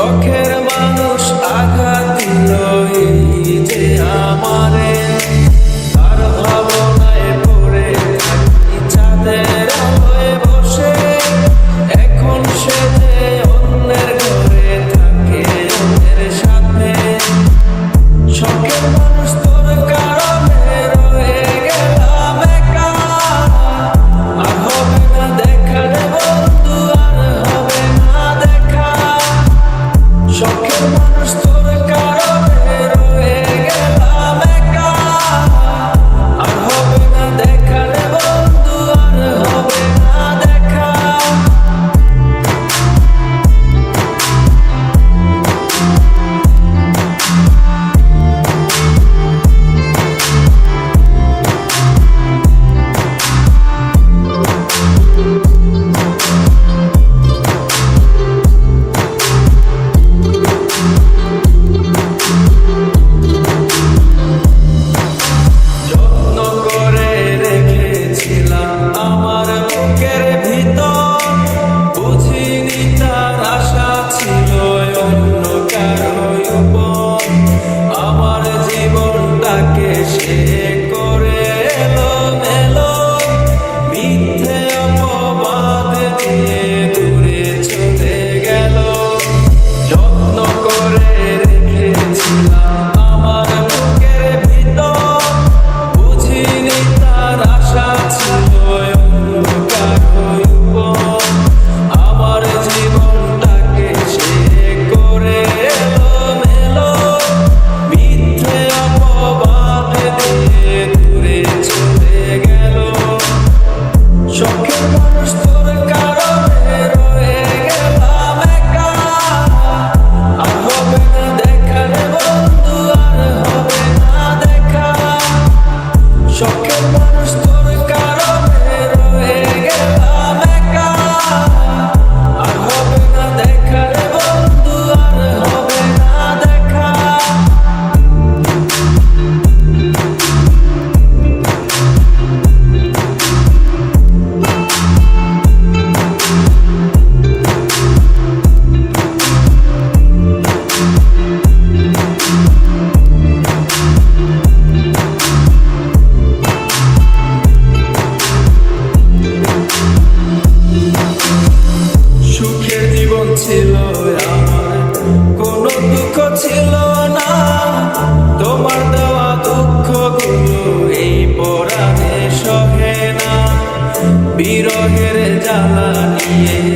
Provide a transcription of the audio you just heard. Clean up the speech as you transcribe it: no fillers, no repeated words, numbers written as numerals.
শখের মানুষ আঘাত দিল এই যে আমারে, তার ভাবনায় পড়ে থাকি চাঁদের আলোয় বসে। এখন সে যে অন্যের ঘরে থাকে অন্যের সাথে, শখের মানুষ তোর কারণে রয়ে গেলাম একা। আর হবে না দেখা রে বন্ধু, আর হবে না দেখা। শখের মানুষ তোর কারণে রয়ে গেলাম একা। আর হবে না দেখা রে বন্ধু, আর হবে না দেখা। ছিল আমার, কোনো দুঃখ ছিল না। তোমার দেওয়া দুঃখগুলো এই পরাণে সহে না। বিরহের জ্বালা নিয়ে